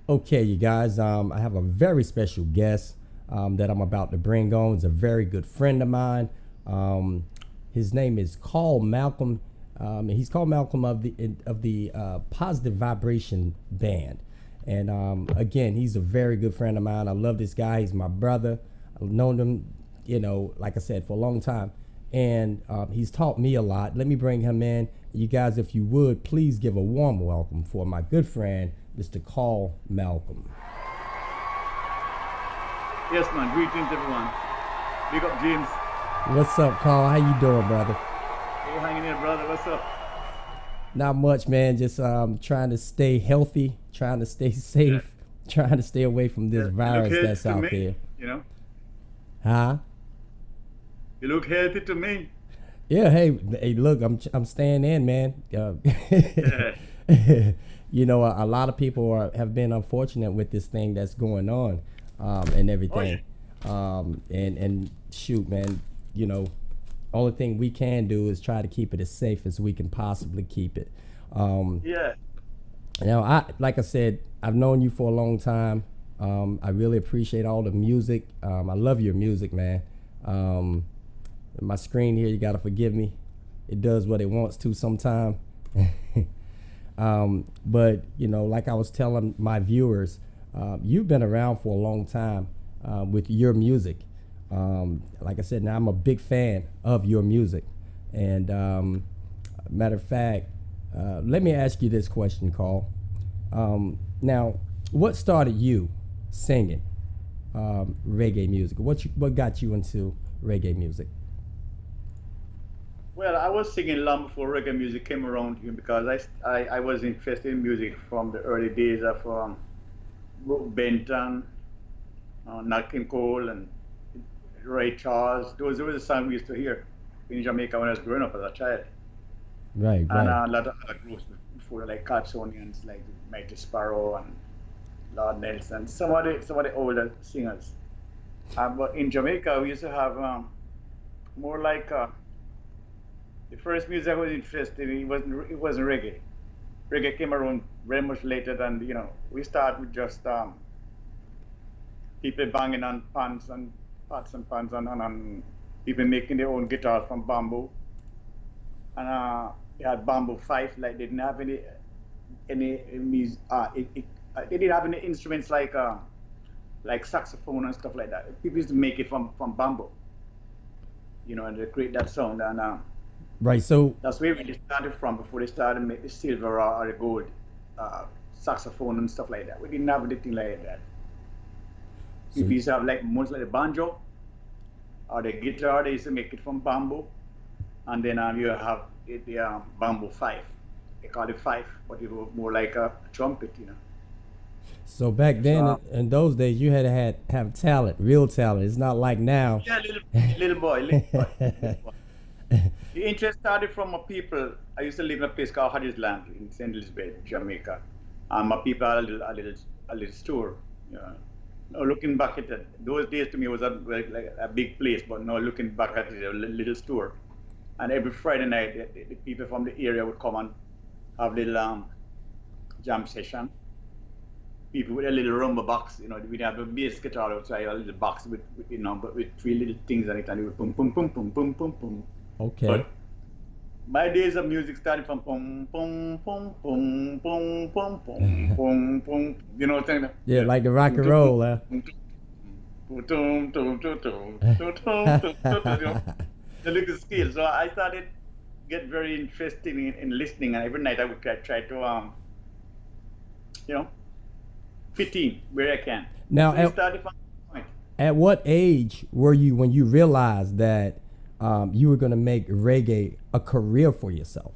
Okay, you guys, I have a very special guest that I'm about to bring on. He's a very good friend of mine. Um, his name is Carl Malcolm. He's called Malcolm of the Positive Vibration Band. And again, he's a very good friend of mine. I love this guy. He's my brother. I've known him, like I said, for a long time. And he's taught me a lot. Let me bring him in. You guys, if you would, please give a warm welcome for my good friend, Mr. Carl Malcolm. Yes, man. Greetings, everyone. Big up, James. What's up, Carl? How you doing, brother? Hey, hanging in, brother. What's up? Not much, man. Just trying to stay healthy, trying to stay Yeah. safe, trying to stay away from this Yeah. You look virus healthy that's to out me. there. You know, Huh? you look healthy to me. Yeah. Hey, look, I'm staying in, man. Yeah. A lot of people have been unfortunate with this thing that's going on, and Oh, yeah. everything. And shoot, man. You know, only thing we can do is try to keep it as safe as we can possibly keep it. Um, Yeah. like I said, I've known you for a long time. I really appreciate all the music. I love your music, man. Um, my screen here, you gotta forgive me. It does what it wants to sometime. But like I was telling my viewers, you've been around for a long time with your music. Like I said, now I'm a big fan of your music. And matter of fact, let me ask you this question, Carl. Now, what started you singing reggae music? What got you into reggae music? Well, I was singing long before reggae music came around here because I was interested in music from the early days of Brooke Benton, Nat King Cole, and Ray Charles. Those were the songs we used to hear in Jamaica when I was growing up as a child. Right, And right. a lot of other groups before, like Catsonians, like Mighty Sparrow and Lord Nelson, some of the older singers. But in Jamaica, we used to have more like the first music I was interested in. It wasn't reggae. Reggae came around very much later than we start with just people banging on pans and pots and pans and people making their own guitars from bamboo and they had bamboo fife. Like they didn't have any music. They didn't have any instruments like saxophone and stuff like that. People used to make it from bamboo, and they create that sound. And Right. So, that's where they started from before they started make the silver or the gold saxophone and stuff like that. We didn't have anything like that. so People used to have like most like the banjo or the guitar. They used to make it from bamboo, and then you have the bamboo fife. They call it fife, but it was more like a trumpet. so back So then in those days, you had to have talent, real talent. It's not like now. yeah, little boy. The interest started from my people. I used to live in a place called Hodgesland in St. Elizabeth, Jamaica. And my people had a little store. Yeah. Now looking back at it, those days to me was like a big place, but now looking back at it, a little store. And every Friday night, the people from the area would come and have little jam session. People with a little rumba box, we'd have a bass guitar outside, a little box but with three little things on it, and it would boom, boom, boom, boom, boom, boom, boom. Okay. But my days of music started from boom, boom, boom, boom, boom, boom, boom, boom, boom. You know what I'm saying? Yeah, Yeah. like the rock Boom, and boom, boom, roll, huh? boom, boom, boom, boom, boom, boom, boom, boom, boom, boom, boom. The little scale. So I started get very interested in listening, and every night I would try to you know fit in where I can. Now, So it started from that point. at what age were you when you realized that you were going to make reggae a career for yourself?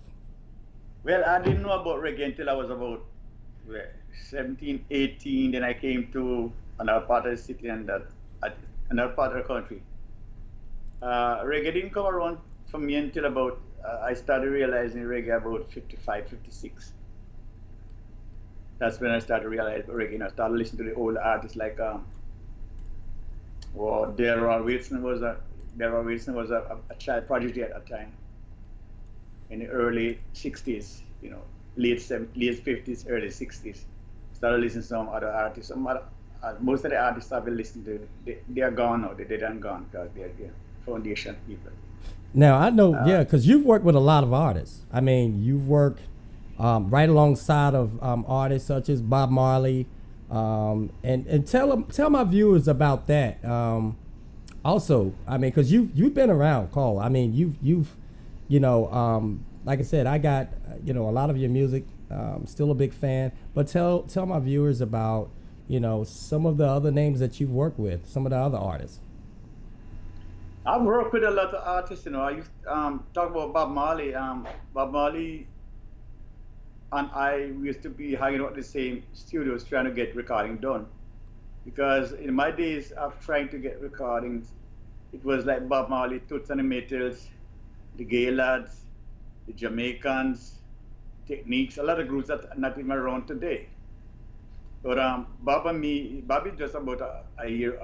Well, I didn't know about reggae until I was about well, 17, 18. Then I came to another part of the city and another part of the country. Reggae didn't come around for me until about, I started realizing reggae about 55, 56. That's when I started realizing reggae. I started listening to the old artists like, well, Daryl Wilson was a child prodigy at that time in the early 60s, late 50s, early 60s. started listening to some other artists. Most of the artists I've been listening to, they are gone now. They done gone because they're foundation people. Now I know, yeah, because you've worked with a lot of artists. I mean, you've worked right alongside of artists such as Bob Marley, and tell my viewers about that. Also, I mean, because you've been around, Carl. I mean, you've like I said, I got a lot of your music. Still a big fan, but tell my viewers about some of the other names that you've worked with, some of the other artists. I've worked with a lot of artists. I used to talk about Bob Marley. Bob Marley and I used to be hanging out in the same studios trying to get recording done. Because in my days of trying to get recordings, it was like Bob Marley, Toots and the Maytals, the Gaylords, the Jamaicans, Techniques, a lot of groups that are not even around today. But Bob and me, Bob is just about a year.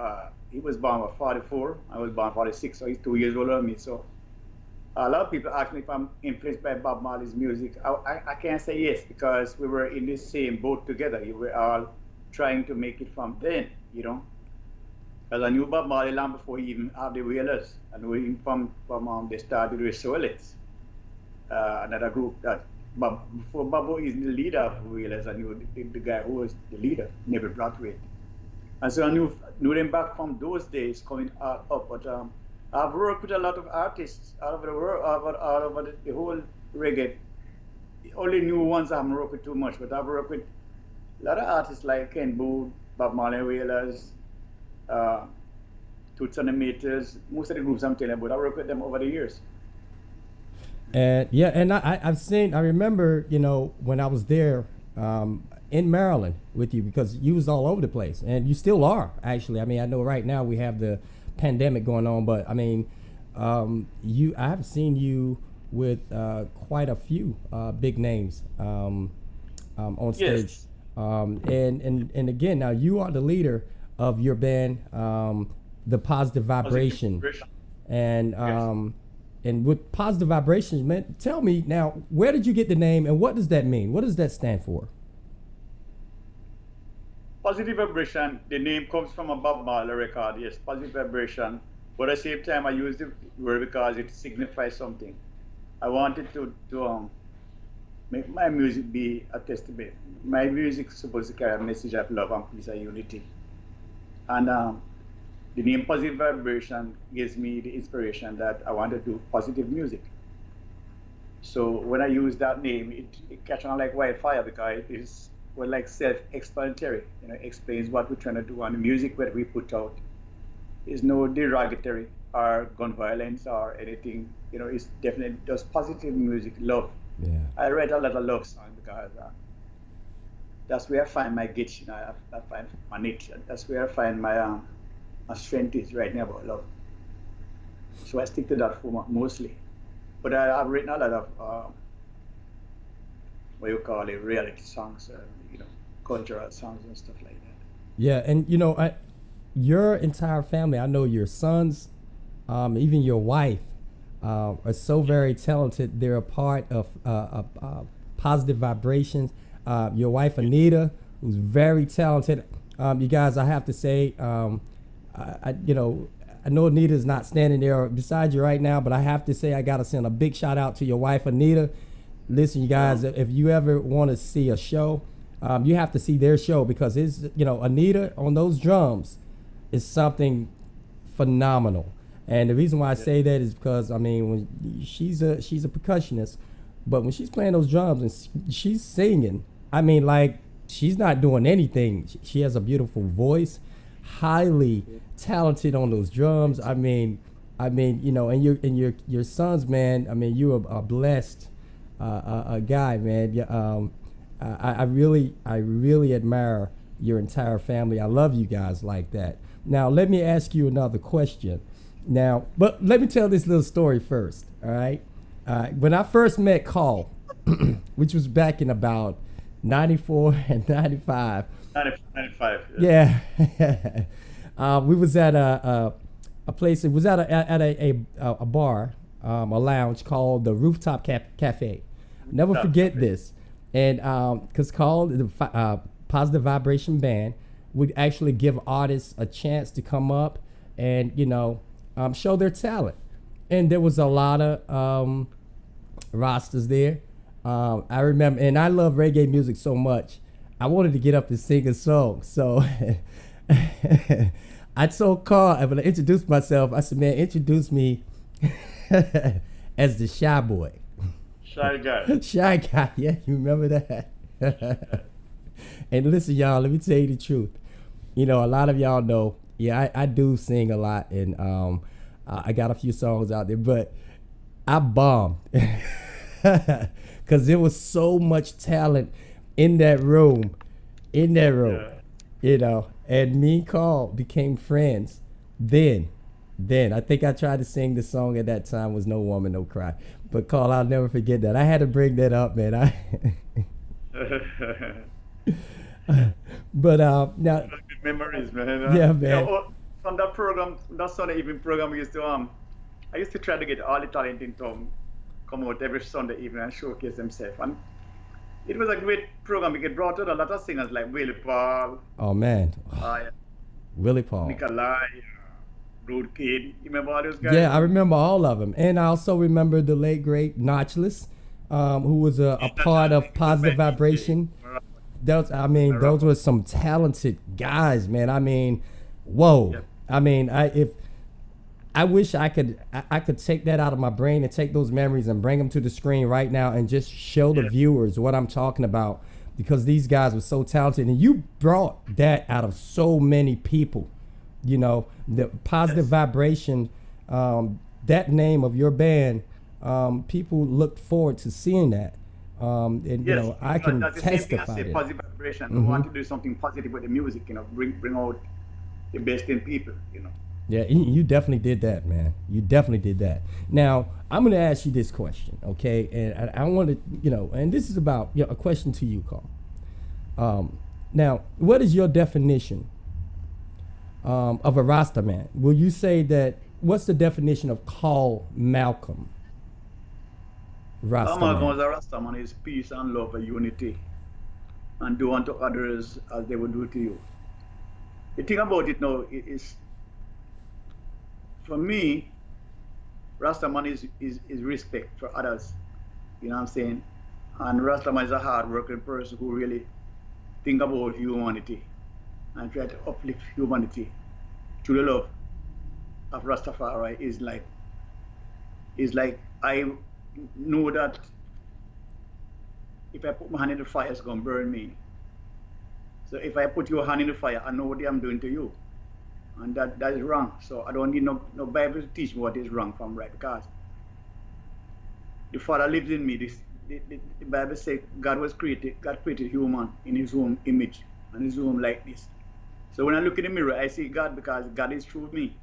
He was born at 44. I was born 46, so he's 2 years older than me. So a lot of people ask me if I'm influenced by Bob Marley's music. I can't say yes because we were in the same boat together. We were all trying to make it from then, Because I knew Bob Marley long before he even had the Wailers. I knew him from they started with Solettes, another group that. But before Bob is the leader of Wailers, I knew the guy who was the leader, Neville Brathwaite. And so I knew them back from those days coming up. But I've worked with a lot of artists all over the world, all over the whole reggae. The only new ones I haven't worked with too much, but I've worked with a lot of artists like Ken Boothe, Bob Marley Wailers, Toots and the Maytals, most of the groups I'm telling you about, I worked with them over the years. And yeah, and I remember, when I was there in Maryland with you, because you was all over the place, and you still are, actually. I mean, I know right now we have the pandemic going on, but I mean, I have seen you with quite a few big names on stage. Yes. And again, now you are the leader of your band, the Positive Vibration. And Yes. And with Positive Vibrations, man, tell me now, where did you get the name, and what does that mean? What does that stand for? Positive Vibration, the name comes from a Bob Marley record, yes, Positive Vibration. But at the same time, I used the word because it signifies something. I wanted to make my music be a testament. My music is supposed to carry a message of love and peace and unity. And the name Positive Vibration gives me the inspiration that I want to do positive music. So when I use that name, it catches on like wildfire because it is like self-explanatory. Explains what we're trying to do, and the music that we put out is no derogatory or gun violence or anything. It's definitely just positive music, love. Yeah. I write a lot of love songs because that's where I find my gitch. I find my niche. That's where I find my strength is right now about love. So I stick to that format mostly. But I've written a lot of what you call it, reality songs, cultural songs and stuff like that. Yeah, and your entire family, I know your sons, even your wife, are so very talented. They're a part of Positive Vibrations. Your wife Anita, who's very talented. You guys, I have to say, I know Anita's not standing there beside you right now, but I have to say I gotta send a big shout out to your wife Anita. Listen, you guys, if you ever want to see a show, you have to see their show, because it's Anita on those drums is something phenomenal. And the reason why I say that is because when she's a percussionist, but when she's playing those drums and she's singing, like she's not doing anything. She has a beautiful voice, highly talented on those drums. And your sons, man. You're a blessed a guy, man. Yeah, I really admire your entire family. I love you guys like that. Now let me ask you another question. But let me tell this little story first. All right. When I first met Carl, which was back in about 94 and 95. 95. Yeah. We was at a place. It was at a bar, a lounge called the Rooftop Cafe. Never forget this. And because Carl, Positive Vibration Band would actually give artists a chance to come up and show their talent. And there was a lot of rosters there. I remember, and I love reggae music so much, I wanted to get up and sing a song. So I told Carl, when I introduced myself, I said, man, introduce me as the Shy Boy. Shy guy. Shy Guy, yeah, you remember that? And listen, y'all, let me tell you the truth. A lot of y'all know, yeah, I do sing a lot, and I got a few songs out there, but I bombed. Because there was so much talent in that room, Yeah. and me and Carl became friends. Then I think I tried to sing the song at that time was No Woman, No Cry. But Carl, I'll never forget that. I had to bring that up, man. But now, Good memories, man. Yeah, man. From that program, that Sunday evening program, I used to try to get all the talent in town come out every Sunday evening and showcase themselves. And it was a great program. It brought out a lot of singers like Willie Paul, oh man, Willie Paul. Nikolai, Rude Kid. You remember all those guys? Yeah, I remember all of them, and I also remember the late great Notchless, who was a part of Positive Vibration. Those were some talented guys, man. Whoa. Yep. I wish I could take that out of my brain and take those memories and bring them to the screen right now and just show the viewers what I'm talking about, because these guys were so talented, and you brought that out of so many people. The Positive Vibration, that name of your band, people looked forward to seeing that. I can that's the same thing testify as, say, to it. Positive Vibration. We want to do something positive with the music, bring out the best in people, Yeah, you definitely did that, man. You definitely did that. Now, I'm going to ask you this question, okay? And I want to, and this is about a question to you, Carl. Now, what is your definition of a Rasta man? Will you say that, what's the definition of Carl Malcolm? Rasta Malcolm man. was a Rasta man is peace and love and unity, and do unto others as they would do to you. The thing about it now is, for me, Rastaman is respect for others. You know what I'm saying? And Rastaman is a hard-working person who really think about humanity and try to uplift humanity through the love of Rastafari. Is like I know that if I put my hand in the fire, it's gonna burn me. So if I put your hand in the fire, I know what I'm doing to you. And that is wrong. So I don't need no Bible to teach me what is wrong from right, because the Father lives in me. The Bible says God created human in his own image and his own likeness. So when I look in the mirror, I see God, because God is through me.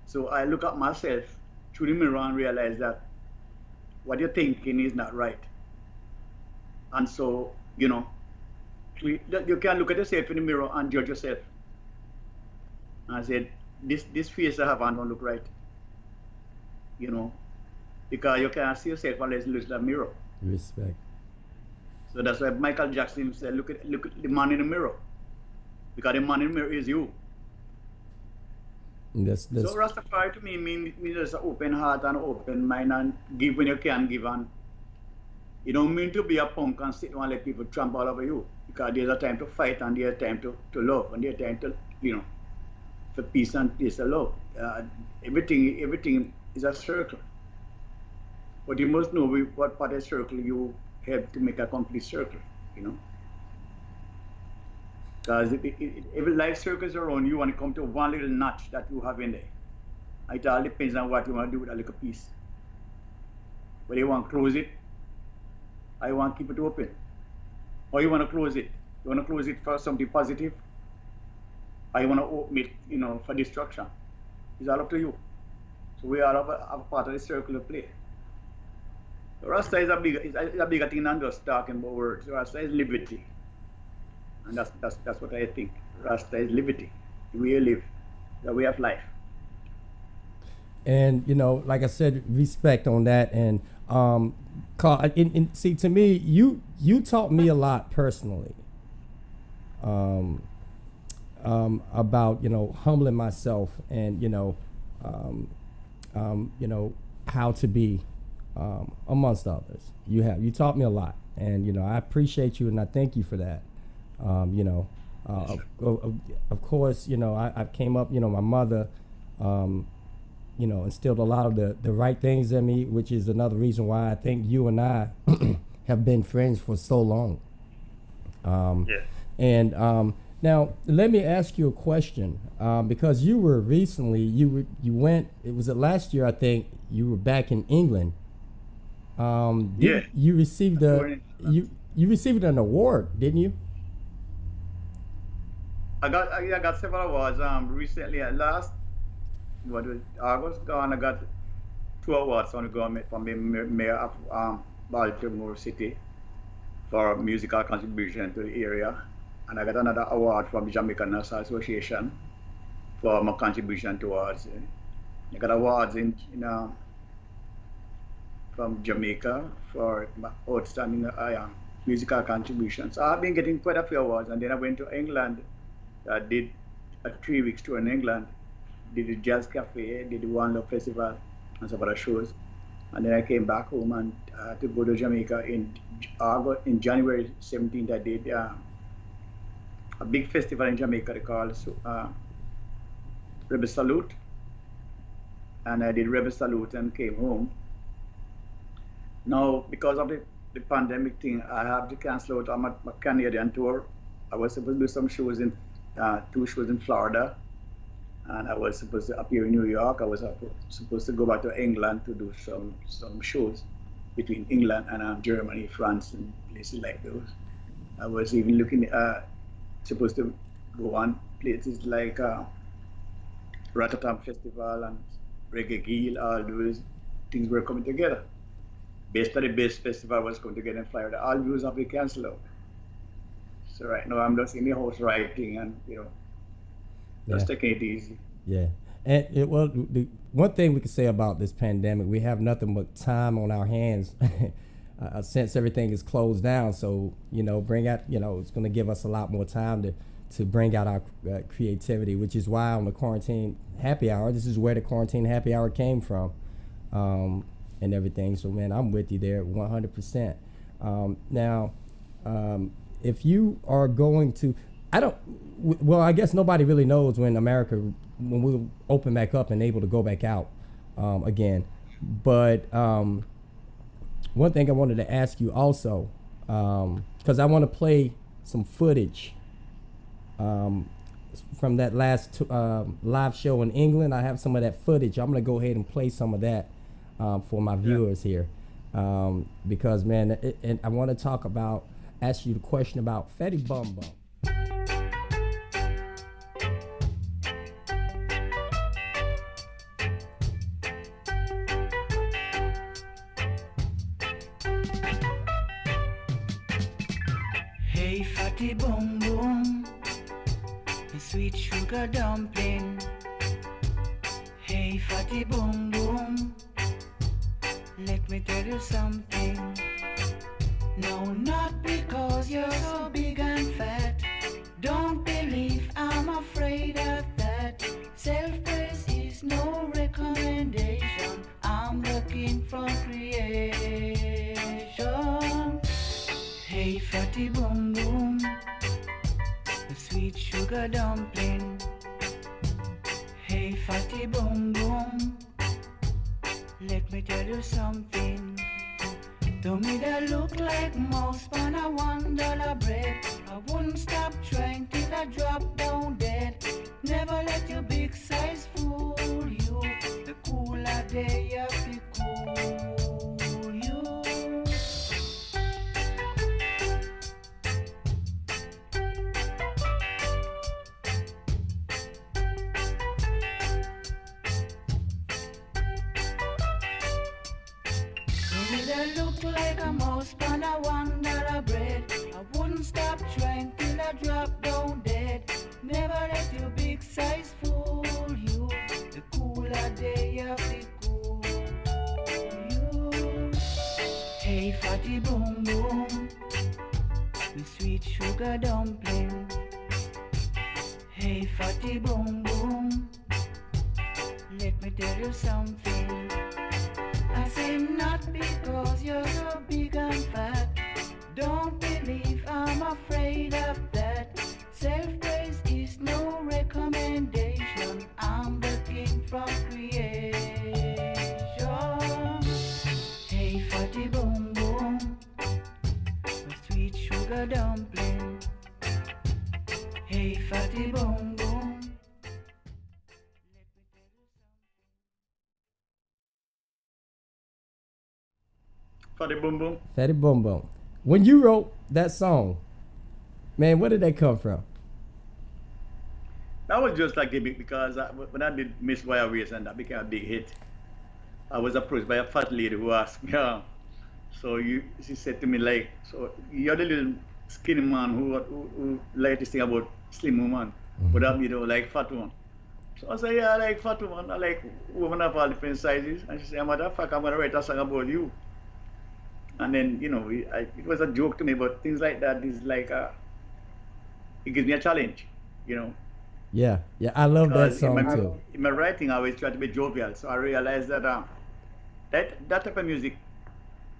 So I look at myself through the mirror and realize that what you're thinking is not right. And so, you can look at yourself in the mirror and judge yourself. And I said, this face I have on don't look right. Because you can't see yourself unless you look at the mirror. Respect. So that's why Michael Jackson said, look at the man in the mirror. Because the man in the mirror is you. That's So Rastafari to me means just an open heart and open mind, and give when you can give. And you don't mean to be a punk and sit down and let people trample all over you. Because there's a time to fight, and there's a time to love, and there's a time to, for peace and peace and love. Everything is a circle. But you must know what part of the circle you have to make a complete circle, Because every life circles around you, and it come to one little notch that you have in there. It all depends on what you want to do with a little piece. Whether you want to close it, or you want to keep it open. Or you want to close it. You want to close it for something positive, or you want to open it, for destruction. It's all up to you. So we all have a part of the circle to play. So Rasta is a bigger thing than just talking about words. Rasta is liberty. And that's what I think. Rasta is liberty. The way you live, the way of life. And like I said, respect on that. And Carl, see, to me, you taught me a lot personally. um, about humbling myself and how to be amongst others. You taught me a lot, and I appreciate you and I thank you for that. Of course, I came up. My mother, instilled a lot of the right things in me, which is another reason why I think you and I have been friends for so long. Yeah. And now let me ask you a question, because you were recently you went. It was last year, I think. You were back in England. Yeah. You received you received an award, didn't you? I got several awards. Recently, at last, what was August gone, I got 2 awards from the government, from the mayor of Baltimore City for musical contribution to the area, and I got another award from the Jamaican Nurse Association for my contribution towards. I got awards from Jamaica for my outstanding musical contributions. So I've been getting quite a few awards, and then I went to England. I did a 3 weeks tour in England, did the Jazz Cafe, did the One Love Festival, and some other shows. And then I came back home and to go to Jamaica in January 17th. I did a big festival in Jamaica they call Rebel Salute, and I did Rebel Salute and came home. Now, because of the pandemic thing, I have to cancel out on my Canadian tour. I was supposed to do some shows 2 shows in Florida, and I was supposed to appear in New York. I was supposed to go back to England to do some shows between England and Germany, France, and places like those. I was even looking supposed to go on places like Rotterdam Festival and Reggae Geel. All those things were coming together. Basically, the Bass Festival was coming together in Florida. All those have been canceled out. So right now I'm just in the house writing and just taking it easy. Yeah. And the one thing we can say about this pandemic, we have nothing but time on our hands since everything is closed down. So, bring out, it's going to give us a lot more time to bring out our creativity, which is why on the quarantine happy hour, this is where the quarantine happy hour came from, and everything. So, man, I'm with you there 100%. Now, if you are going to, I guess nobody really knows when we'll open back up and able to go back out again. But one thing I wanted to ask you also, because I want to play some footage from that last live show in England. I have some of that footage. I'm going to go ahead and play some of that for my viewers here. Because, man, and I want to ask you the question about Fetty Bum Bum. Hey, fatty bum bum, sweet sugar dumpling. Hey, fatty bum bum, let me tell you something. No, not because you're so big and fat. Don't believe I'm afraid of that. Self-praise is no recommendation. I'm looking for creation. Hey, fatty boom boom, the sweet sugar dumpling. Hey, fatty boom boom, let me tell you something. To me that look like mouse on a $1 bread. I wouldn't stop trying till I drop down dead. Never let your big size fool you. The cooler day of the cool you. That look like a mouse on a $1 bread. I wouldn't stop trying till I drop down dead. Never let your big size fool you. The cooler day of the cool you. Hey, fatty boom boom, the sweet sugar dumpling. Hey, fatty boom boom, let me tell you something. I say not because you're so big and fat. Don't believe I'm afraid of that. Self-praise is no recommendation. I'm the king from creation. Hey, fatty boom boom, a sweet sugar dumpling. Hey, fatty boom boom. Fatty Boom Boom. Fatty Boom Boom. When you wrote that song, man, where did that come from? That was just like the big because when I did Miss Wire Race and that became a big hit, I was approached by a fat lady who asked me, she said to me like, so you're the little skinny man who like this thing about slim woman, would that be the like fat one? So I said, yeah, I like fat woman, I like women of all different sizes. And she said, matter of fact, I'm gonna write a song about you. And then, it was a joke to me, but things like that is like, it gives me a challenge, Yeah, I love that song too. In my writing, I always try to be jovial. So I realized that that type of music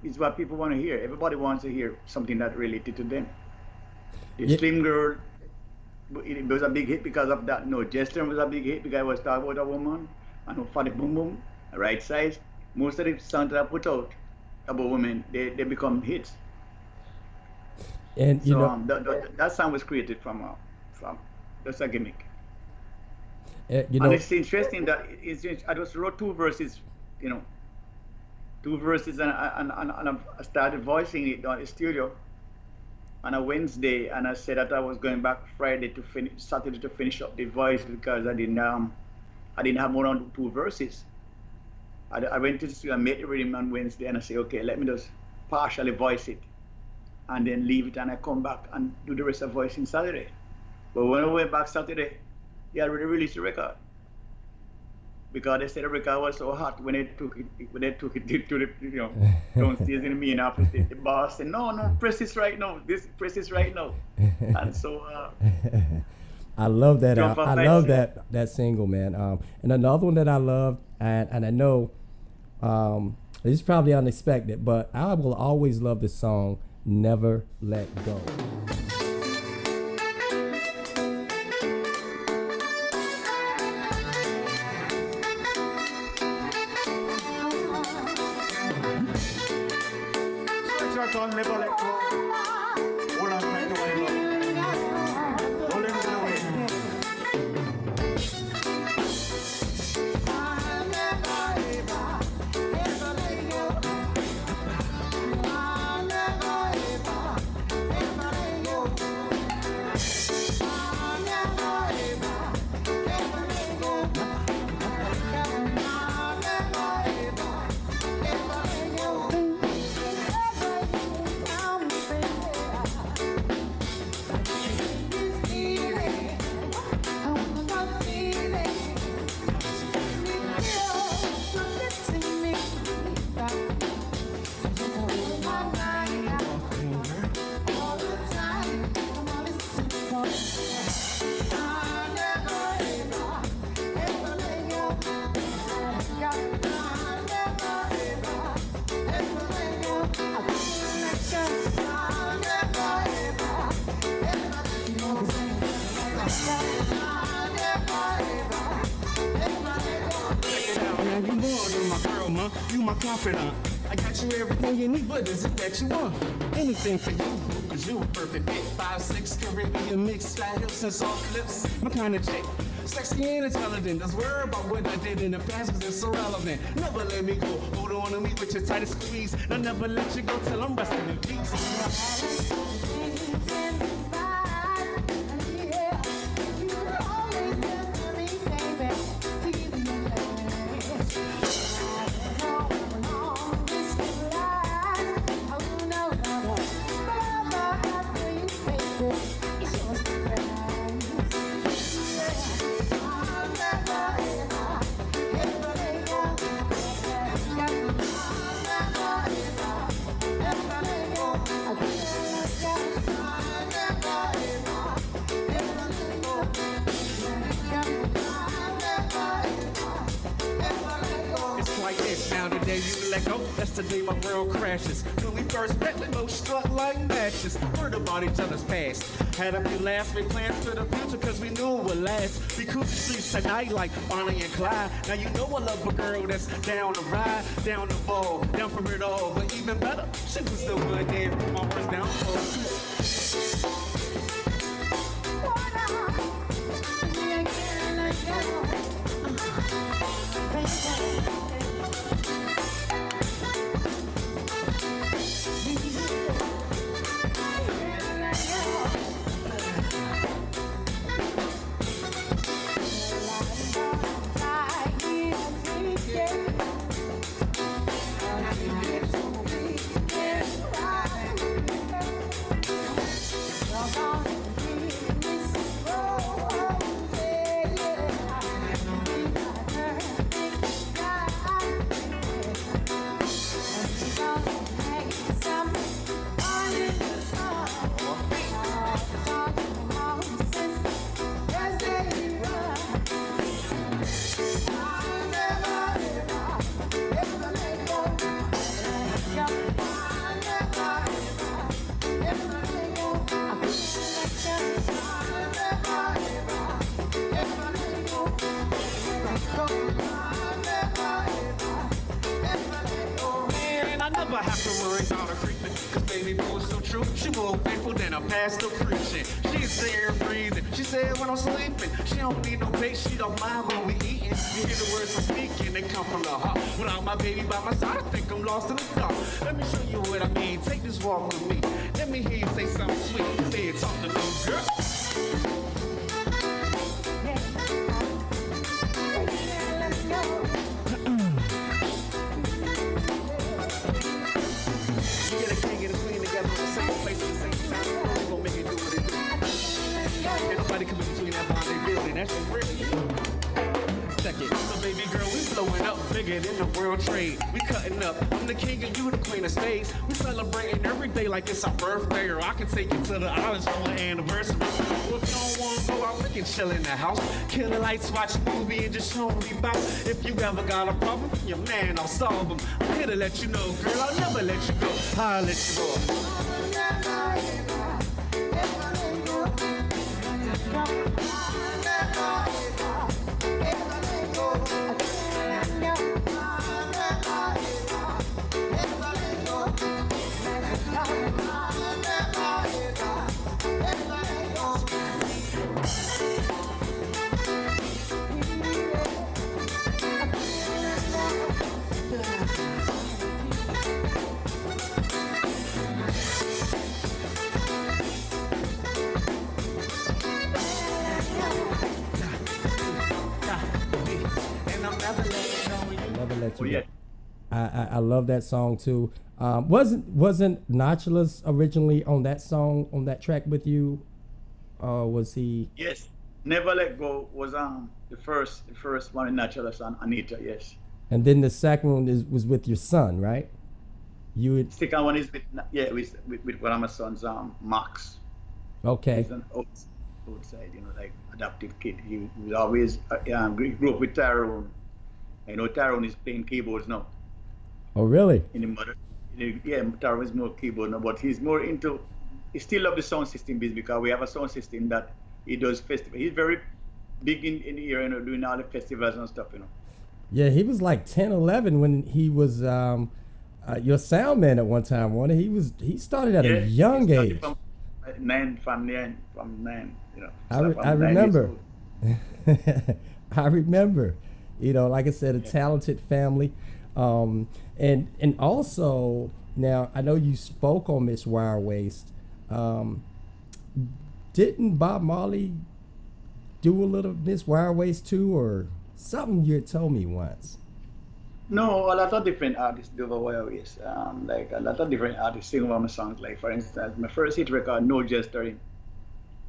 is what people want to hear. Everybody wants to hear something that related to them. The Slim Girl, it was a big hit because of that. No, Jester was a big hit because I was talking about a woman. And Fatty Boom Boom, Right Size. Most of the songs that I put out about women, they become hits. And that song was created from that's a gimmick. And it's interesting that I just wrote two verses, and I started voicing it on the studio on a Wednesday, and I said that I was going back Saturday to finish up the voice because I didn't have more than two verses. I went to the studio and made the rhythm on Wednesday, and I said, okay, let me just partially voice it and then leave it, and I come back and do the rest of voicing Saturday. But when I went back Saturday, they already released the record because they said the record was so hot when they took it to the downstairs in Minneapolis. The boss said, no, press this right now. Press this right now. And so I love that. I love that single, man. And another one that I love, and I know this is probably unexpected, but I will always love the song "Never Let Go." You my confidant. I got you everything you need, but is it that you want? Anything for you, cause you a perfect fit. 5'6", Caribbean mix, flat hips and soft lips. My kind of chick, sexy and intelligent. Just worry about what I did in the past, cause it's irrelevant. Never let me go, hold on to me with your tightest squeeze. I'll never let you go till I'm resting in peace. let go, that's the day my world crashes. When we first met, we both struck like matches. Heard about each other's past. Had a few laughs, made plans for the future, cause we knew it would last. We cruised the streets at night like Bonnie and Clyde. Now you know I love a girl that's down to ride, down to fall, down for it all. But even better, she was still good there for my worst downfall. I have to worry about her creeping, cause baby boy is so true. She more faithful than a pastor preaching. She's there breathing. She said when I'm sleeping, she don't need no base, she don't mind when we eating. You hear the words I'm speaking, they come from the heart. Without my baby by my side, I think I'm lost in the dark. Let me show you what I mean. Take this walk with me. Let me hear you say something sweet. Say it, talk to me, girl. That's the real. Check it. So baby girl, we blowing up bigger than the world trade. We cutting up. I'm the king and you the queen of spades. We celebrating every day like it's our birthday, or I can take you to the islands for an anniversary. Well, if you don't want to go out, we can chill in the house. Kill the lights, watch a movie, and just show me about. If you ever got a problem, your man, I'll solve them. I'm here to let you know, girl, I'll never let you go. I'll let you go. I love that song too. Wasn't Nachalus originally on that song, on that track with you? Was he? Yes, Never Let Go was the first one in Nachalus and Anita. Yes. And then the second one was with your son, right? You would. Second one is with one of my sons, Max. Okay. He's an outside, like adopted kid. He was always grew up with Tyrone. I know Tyrone is playing keyboards now. Oh, really? Tyrone is more keyboard now, but he's more into. He still loves the sound system because we have a sound system that he does festival. He's very big in the area, doing all the festivals and stuff, Yeah, he was like 10, 11 when he was your sound man at one time. He started at a young age. From nine. I remember. I remember. Like I said, a talented family. And also, now I know you spoke on Miss Wire Waist. Didn't Bob Marley do a little Miss Wire Waist too, or something you had told me once? No, a lot of different artists do the Wire Waist. Like a lot of different artists sing over my songs. Like for instance, my first hit record, No Gesturing.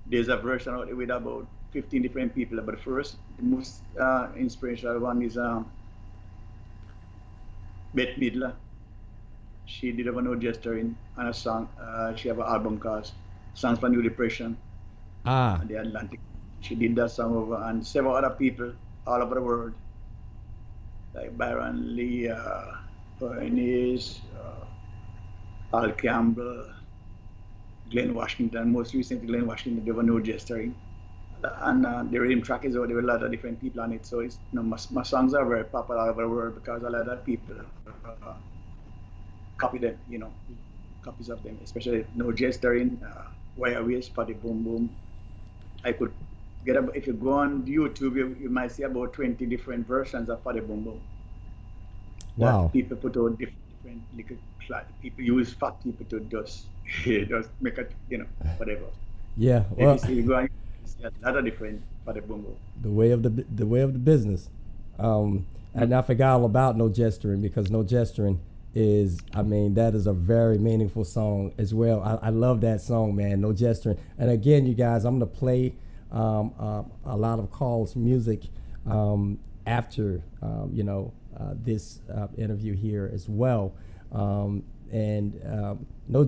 There's a version out there with about 15 different people. But the most inspirational one is Bette Midler. She did have a No Gesturing and a song. She have an album called Songs for New Depression. And the Atlantic. She did that song over, and several other people all over the world, like Byron Lee, Bernice, Al Campbell, Glenn Washington, most recently Glenn Washington, there were no gesturing. And the rhythm track is out, there were a lot of different people on it. So it's, my songs are very popular all over the world because a lot of people copy them, copies of them, especially No Gesturing, Wire Waist, Party Boom Boom. I could if you go on YouTube, you might see about 20 different versions of Party Boom Boom. Wow. People put out different little people use fat people to just make it, whatever. Yeah. If Well, you see, you go on, you see a lot of different Party Boom Boom. the way of the business. And I forgot all about No Gesturing, because No Gesturing is, that is a very meaningful song as well. I love that song, man. No Gesturing. And again, you guys, I'm gonna play a lot of Carl's music after this interview here as well. No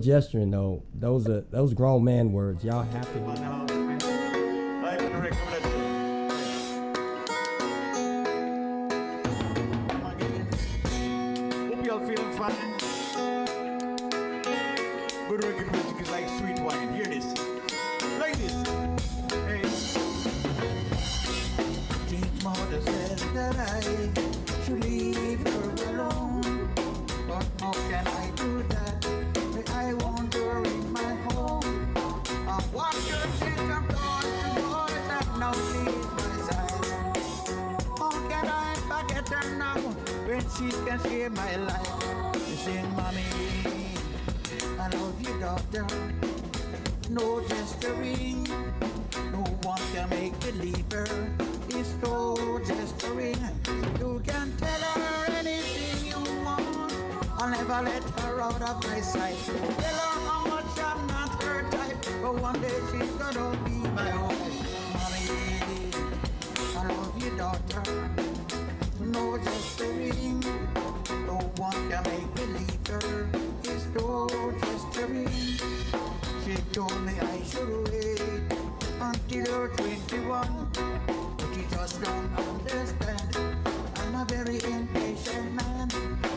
Gesturing, though, those grown man words. Y'all have to. Hope y'all feeling fine. Good reggae music is like sweet wine. Hear this. Like this. Hey. James mother said that I should leave her alone. But how can I do that? I want her in my home. I want her to come on to boys that now leave my side. How can I forget her now when she can save my life? She sing, mommy, I love you, daughter. No gesturing, no one can make believe her. It's no gesturing. You can tell her anything you want. I'll never let her out of my sight. Tell her how much I'm not her type, but one day she's gonna be my wife. Mommy, I love you, daughter. No gesturing, no one can make believe her. It's no gesturing. She told me I should wait until you're 21, but you just don't understand. I'm a very impatient man.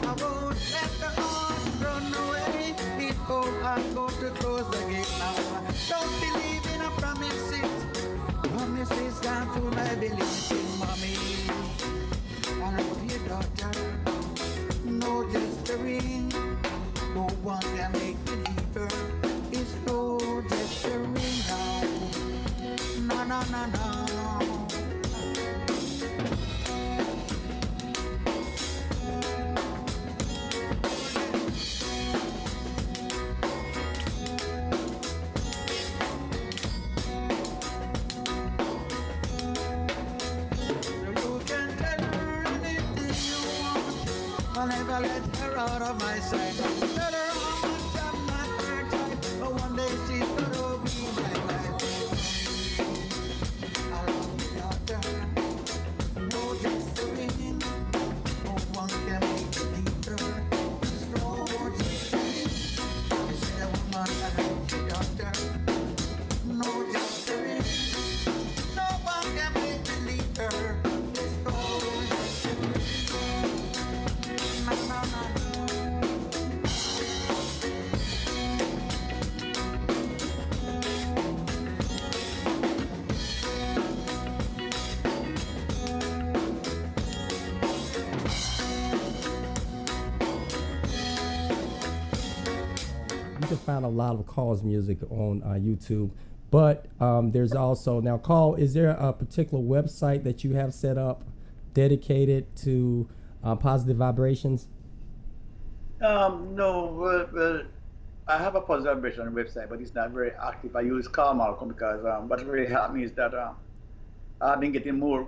I won't let the horse run away before I go to close the gate now. Don't believe in a promises. Promises can't fool my belief in, mommy. I love you, daughter. No gesturing, no one can make believe her. It's no gesturing now. No, no, no, no. You can tell her anything you want. I'll never let her out of my sight. Tell her how much I'm not her type, but one day she's gonna be my wife. I love you, daughter. No gesturing, no one can make believe her. There's no gesturing. You say a woman, I love you, daughter. No gesturing, no one can make believe her. There's no gesturing. No, no, no, no. You can find a lot of Carl's music on YouTube, but there's also now, Carl, is there a particular website that you have set up dedicated to positive vibrations? No, well, I have a positive vibration website, but it's not very active. I use Carl Malcolm because what really helped me is that I've been getting more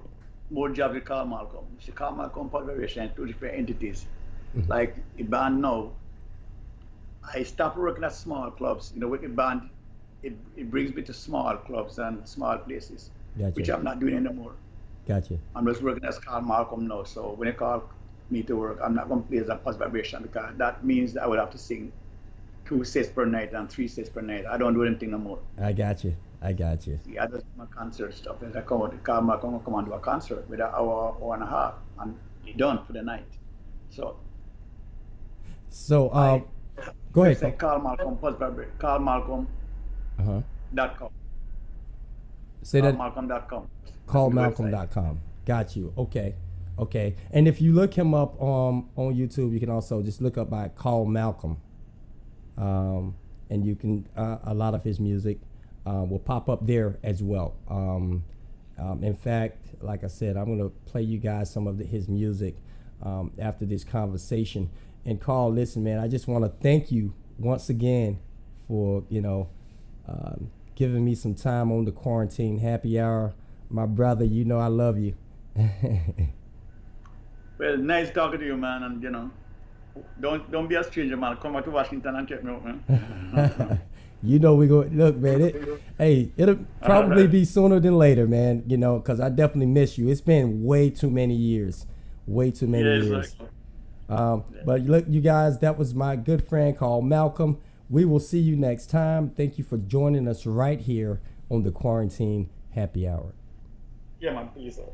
jobs with Carl Malcolm. See, Carl Malcolm positive vibration is two different entities. Like a band now, I stopped working at small clubs. With the band, it brings me to small clubs and small places, Gotcha. which I'm not doing anymore. Gotcha. I'm just working as Carl Malcolm now. So when they call me to work, I'm not going to play as a positive vibration because that means that I would have to sing 2 sets per night and 3 sets per night. I don't do anything no more. I got you. I got you. See, I just do my concert stuff. As I come out, Carl Malcolm will come and do a concert with an hour and a half, and you're done for the night. So So go ahead. Say Carl Malcolm, carlmalcolm.com. Uh-huh. Say that. carlmalcolm.com. Callmalcolm.com. Got you. Okay. Okay. And if you look him up on YouTube, you can also just look up by Call Malcolm. And you can, a lot of his music will pop up there as well. In fact, like I said, I'm going to play you guys some of his music after this conversation. And Carl, listen, man, I just want to thank you once again for, giving me some time on the Quarantine Happy Hour. My brother, you know I love you. Well, nice talking to you, man, and don't be a stranger, man. Come out to Washington and check me out, man. You know we go. Look, man. It'll probably be sooner than later, man. Because I definitely miss you. It's been way too many years. Way too many years. Exactly. But look, you guys, that was my good friend called Malcolm. We will see you next time. Thank you for joining us right here on the Quarantine Happy Hour. Yeah, man. Peace out.